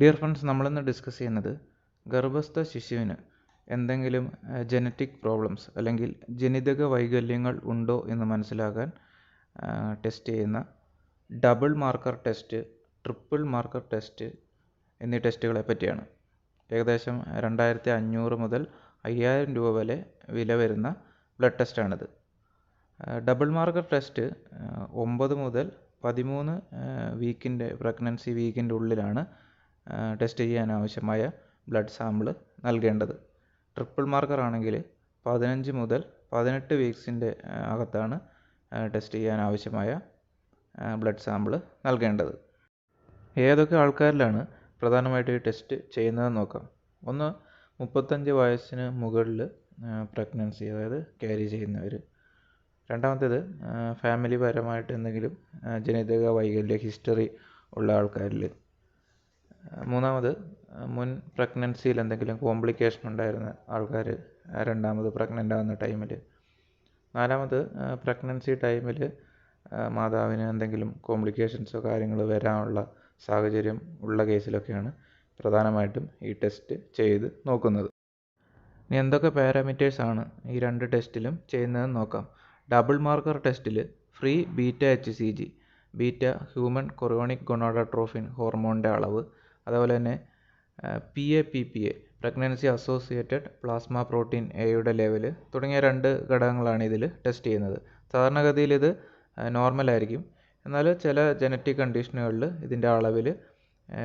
Dear friends, നമ്മളിന്ന് discuss ചെയ്യുന്നത് ഗർഭസ്ഥ ശിശുവിന് എന്തെങ്കിലും ജനറ്റിക് പ്രോബ്ലംസ് അല്ലെങ്കിൽ ജനിതക വൈകല്യങ്ങൾ ഉണ്ടോ എന്ന് മനസ്സിലാക്കാൻ ടെസ്റ്റ് ചെയ്യുന്ന double marker test, triple marker test എന്നീ ടെസ്റ്റുകളെ പറ്റിയാണ്. ഏകദേശം 2500 മുതൽ 5000 രൂപ വരെ വില വരുന്ന ബ്ലഡ് ടെസ്റ്റാണിത്. ഡബിൾ മാർക്കർ ടെസ്റ്റ് 9 മുതൽ 13 വീക്കിൻ്റെ പ്രഗ്നൻസി വീക്കിൻ്റെ ഉള്ളിലാണ് ടെസ്റ്റ് ചെയ്യാൻ ആവശ്യമായ ബ്ലഡ് സാമ്പിൾ നൽകേണ്ടത്. ട്രിപ്പിൾ മാർക്കർ ആണെങ്കിൽ 15 മുതൽ 18 വീക്സിൻ്റെ അകത്താണ് ടെസ്റ്റ് ചെയ്യാൻ ആവശ്യമായ ബ്ലഡ് സാമ്പിൾ നൽകേണ്ടത്. ഏതൊക്കെ ആൾക്കാരിലാണ് പ്രധാനമായിട്ട് ഈ ടെസ്റ്റ് ചെയ്യുന്നതെന്ന് നോക്കാം. ഒന്ന്, 35 വയസ്സിന് മുകളിൽ പ്രഗ്നൻസി, അതായത് ക്യാരി ചെയ്യുന്നവർ. രണ്ടാമത്തേത്, ഫാമിലി പരമായിട്ട് എന്തെങ്കിലും ജനിതക വൈകല്യ ഹിസ്റ്ററി ഉള്ള ആൾക്കാരിൽ. മൂന്നാമത്, മുൻ പ്രഗ്നൻസിയിൽ എന്തെങ്കിലും കോംപ്ലിക്കേഷൻ ഉണ്ടായിരുന്ന ആൾക്കാർ രണ്ടാമത് പ്രഗ്നൻ്റ് ആകുന്ന ടൈമിൽ. നാലാമത്, പ്രഗ്നൻസി ടൈമിൽ മാതാവിന് എന്തെങ്കിലും കോംപ്ലിക്കേഷൻസോ കാര്യങ്ങൾ വരാനുള്ള സാഹചര്യം ഉള്ള കേസിലൊക്കെയാണ് പ്രധാനമായിട്ടും ഈ ടെസ്റ്റ് ചെയ്ത് നോക്കുന്നത്. ഇനി എന്തൊക്കെ പാരാമീറ്റേഴ്സാണ് ഈ രണ്ട് ടെസ്റ്റിലും ചെയ്യുന്നതെന്ന് നോക്കാം. ഡബിൾ മാർക്കർ ടെസ്റ്റിൽ free beta HCG, beta human chorionic gonadotrophin ഹോർമോണിൻ്റെ അളവ്, അതുപോലെ തന്നെ PAPPA pregnancy associated plasma protein എയുടെ ലെവൽ തുടങ്ങിയ 2 ഘടകങ്ങളാണ് ഇതിൽ ടെസ്റ്റ് ചെയ്യുന്നത്. സാധാരണഗതിയിൽ ഇത് നോർമലായിരിക്കും, എന്നാൽ ചില ജനറ്റിക് കണ്ടീഷനുകളിൽ ഇതിൻ്റെ അളവിൽ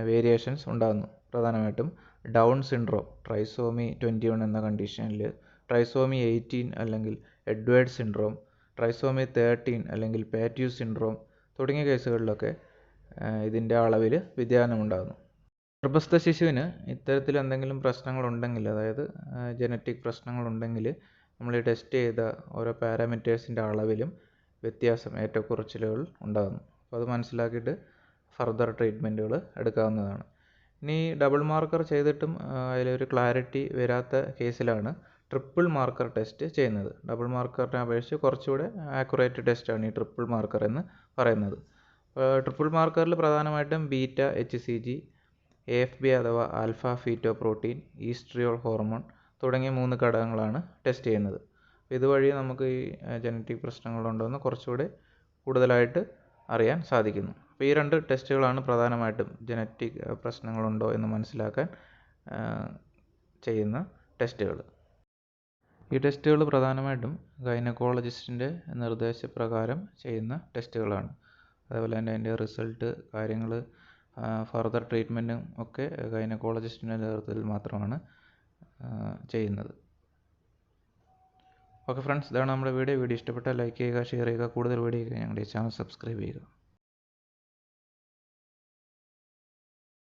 വേരിയേഷൻസ് ഉണ്ടാകുന്നു. പ്രധാനമായിട്ടും ഡൗൺ സിൻഡ്രോം, ട്രൈസോമി 21 എന്ന കണ്ടീഷനിൽ, ട്രൈസോമി 18 അല്ലെങ്കിൽ എഡ്വേർഡ് സിൻഡ്രോം, ട്രൈസോമി 13 അല്ലെങ്കിൽ പാറ്റ്യൂ സിൻഡ്രോം തുടങ്ങിയ കേസുകളിലൊക്കെ ഇതിൻ്റെ അളവിൽ വ്യതിയാനമുണ്ടാകുന്നു. ഗർഭസ്ഥ ശിശുവിന് ഇത്തരത്തിൽ എന്തെങ്കിലും പ്രശ്നങ്ങളുണ്ടെങ്കിൽ, അതായത് ജനറ്റിക് പ്രശ്നങ്ങളുണ്ടെങ്കിൽ, നമ്മൾ ഈ ടെസ്റ്റ് ചെയ്ത ഓരോ പാരാമീറ്റേഴ്സിൻ്റെ അളവിലും വ്യത്യാസം, ഏറ്റക്കുറച്ചിലുകൾ ഉണ്ടാകുന്നു. അപ്പോൾ അത് മനസ്സിലാക്കിയിട്ട് ഫർദർ ട്രീറ്റ്മെൻറ്റുകൾ എടുക്കാവുന്നതാണ്. ഇനി ഡബിൾ മാർക്കർ ചെയ്തിട്ടും അതിലൊരു ക്ലാരിറ്റി വരാത്ത കേസിലാണ് ട്രിപ്പിൾ മാർക്കർ ടെസ്റ്റ് ചെയ്യുന്നത്. ഡബിൾ മാർക്കറിനെ അപേക്ഷിച്ച് കുറച്ചുകൂടെ ആക്യുറേറ്റ് ടെസ്റ്റാണ് ഈ ട്രിപ്പിൾ മാർക്കർ എന്ന് പറയുന്നത്. ട്രിപ്പിൾ മാർക്കറിൽ പ്രധാനമായിട്ടും ബീറ്റ HCG, AFP അഥവാ ആൽഫ ഫീറ്റോ പ്രോട്ടീൻ, ഈസ്ട്രിയോൾ ഹോർമോൺ തുടങ്ങിയ 3 ഘടകങ്ങളാണ് ടെസ്റ്റ് ചെയ്യുന്നത്. ഇതുവഴി നമുക്ക് ഈ ജനറ്റിക് പ്രശ്നങ്ങളുണ്ടോ എന്ന് കുറച്ചുകൂടി കൂടുതലായിട്ട് അറിയാൻ സാധിക്കുന്നു. അപ്പോൾ ഈ 2 ടെസ്റ്റുകളാണ് പ്രധാനമായിട്ടും ജനറ്റിക് പ്രശ്നങ്ങളുണ്ടോ എന്ന് മനസ്സിലാക്കാൻ ചെയ്യുന്ന ടെസ്റ്റുകൾ. ഈ ടെസ്റ്റുകൾ പ്രധാനമായിട്ടും ഗൈനക്കോളജിസ്റ്റിൻ്റെ നിർദ്ദേശപ്രകാരം ചെയ്യുന്ന ടെസ്റ്റുകളാണ്. അതേപോലെ തന്നെ അതിൻ്റെ റിസൾട്ട്, കാര്യങ്ങൾ, ഫർദർ ട്രീറ്റ്മെൻറ്റും ഒക്കെ ഗൈനക്കോളജിസ്റ്റിൻ്റെ നേതൃത്വത്തിൽ മാത്രമാണ് ചെയ്യുന്നത്. ഓക്കെ ഫ്രണ്ട്സ്, ഇതാണ് നമ്മുടെ വീഡിയോ ഇഷ്ടപ്പെട്ടാൽ ലൈക്ക് ചെയ്യുക, ഷെയർ ചെയ്യുക. കൂടുതൽ വീഡിയോയ്ക്ക് ഞങ്ങളുടെ ചാനൽ സബ്സ്ക്രൈബ് ചെയ്യുക.